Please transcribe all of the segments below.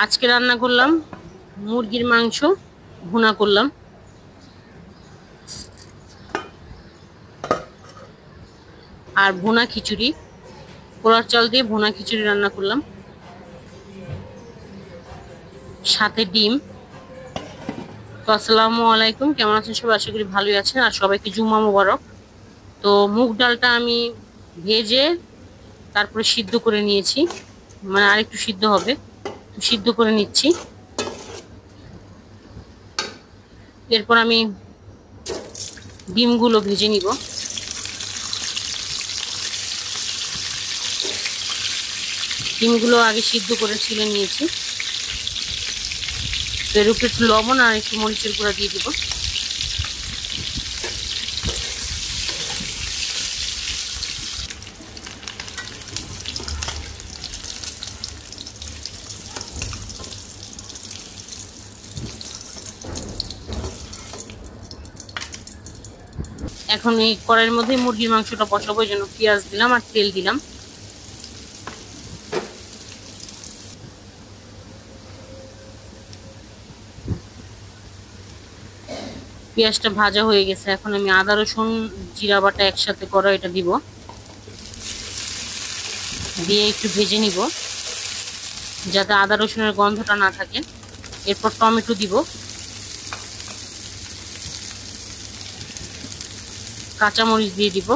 আজকে রান্না করলাম মুরগির মাংস, ভুনা করলাম। আর ভুনা খিচুড়ি, পোলার চাল দিয়ে ভুনা খিচুড়ি রান্না করলাম, সাথে ডিম। তো আসসালামু আলাইকুম, কেমন আছেন সবাই? আশা করি ভালোই আছেন। আর সবাইকে জুম্মা মোবারক। তো মুগ ডালটা আমি ভেজে তারপরে সিদ্ধ করে নিয়েছি, মানে আরেকটু সিদ্ধ হবে, তো সিদ্ধ করে নিচ্ছি। এরপর আমি ডিমগুলো ভেজে নিব। ডিমগুলো আগে সিদ্ধ করে ছিলে নিয়েছি। এর উপরে একটু লবণ আর একটু মরিচের গুঁড়া দিয়ে দিব। এখন এই কড়াইয়ের মধ্যে মুরগির মাংসটা বসাবো, এই জন্য পেঁয়াজ দিলাম আর তেল দিলাম। পেঁয়াজটা ভাজা হয়ে গেছে, এখন আমি আদা রসুন জিরা বাটা একসাথে করা এটা দিব, দিয়ে একটু ভেজে নিব যাতে আদা রসুনের গন্ধটা না থাকে। এরপর টমেটো দিব, কাঁচামরিচ দিয়ে দিব,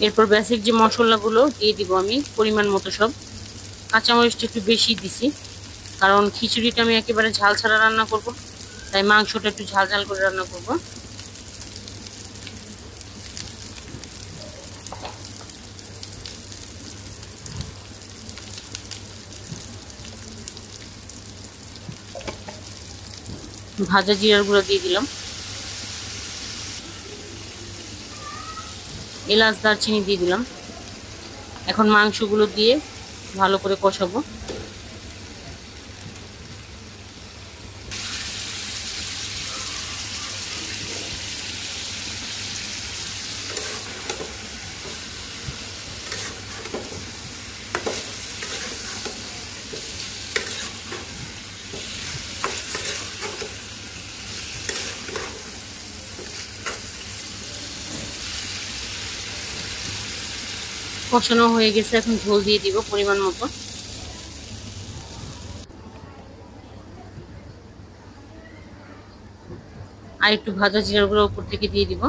এরপর বেসিক যে মশলাগুলো দিয়ে দিব আমি পরিমাণ মতো সব। কাঁচামরিচটা একটু বেশি দিছি, কারণ খিচুড়িটা আমি একেবারে ঝাল ছাড়া রান্না করব, তাই মাংসটা একটু ঝাল ঝাল করে রান্না করব। ভাজা জিরার গুঁড়ো দিয়ে দিলাম, এলাচ দারচিনি দিয়ে দিলাম। এখন মাংসগুলো দিয়ে ভালো করে কষাবো। কষানো হয়ে গেছে, এখন ঝোল দিয়ে দিব পরিমাণ মতো। আর একটু ভাজা জিরার গুঁড়ো উপর থেকে দিয়ে দিব।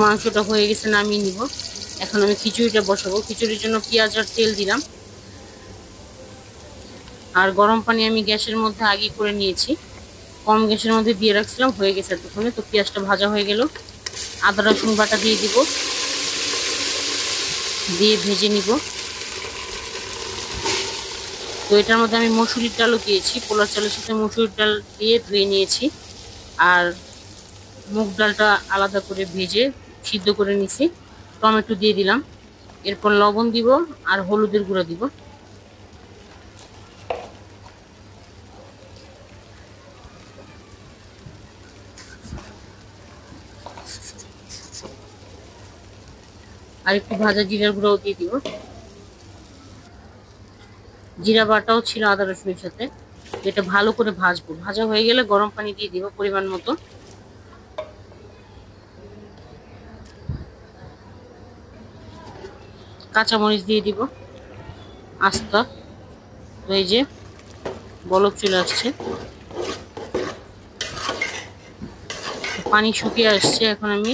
মাংসটা হয়ে গেছে, নামিয়ে নিব। এখন আমি খিচুড়িটা বসাবো। খিচুড়ির জন্য পেঁয়াজ আর তেল দিলাম, আর গরম পানি আমি গ্যাসের মধ্যে আগে করে নিয়েছি, কম গ্যাসের মধ্যে দিয়ে রাখছিলাম, হয়ে গেছে এতক্ষণে। তো পেঁয়াজটা ভাজা হয়ে গেল, আদা রসুন বাটা দিয়ে দিব, দিয়ে ভেজে নিব। তো এটার মধ্যে আমি মসুরির ডালও দিয়েছি, পোলার চালের সাথে মসুরির ডাল দিয়ে ধুয়ে নিয়েছি। আর মুগ ডালটা আলাদা করে ভেজে সিদ্ধ করে নিছি। টমেটো দিয়ে দিলাম, এরপর লবণ দিব আর হলুদের গুঁড়া দিব। আর একটু ভাজা জিরার গুঁড়াও দিয়ে দিব। জিরা বাটাও ছিল আদা রসুনের সাথে, এটা ভালো করে ভাজবো। ভাজা হয়ে গেলে গরম পানি দিয়ে দিব পরিমাণ মতো। কাঁচামরিচ দিয়ে দিব আস্তা। তো এই যে বলক চলে আসছে, পানি শুকিয়ে আসছে। এখন আমি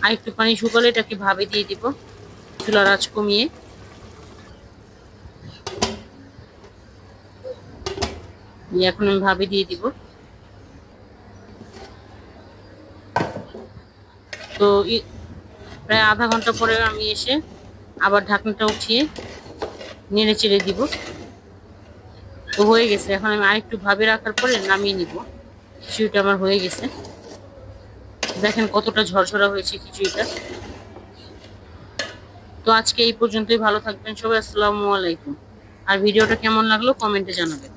আরেকটু পানি শুকালে এটাকে ভাবে দিয়ে দিব, চুলার আঁচ কমিয়ে। এখন আমি ভাবে দিয়ে দিব। তো প্রায় আধা ঘন্টা পরে আমি এসে আবার ঢাকনাটা উঠিয়ে নেড়ে চেড়ে দিব। তো হয়ে গেছে, এখন আমি আরেকটু ভাবে রাখার পরে নামিয়ে নিব। খিচুড়িটা আমার হয়ে গেছে, দেখেন কতটা ঝরঝরা হয়েছে খিচুড়িটা। তো আজকে এই পর্যন্তই, ভালো থাকবেন সবাই, আসসালামু আলাইকুম। আর ভিডিওটা কেমন লাগলো কমেন্টে জানাবেন।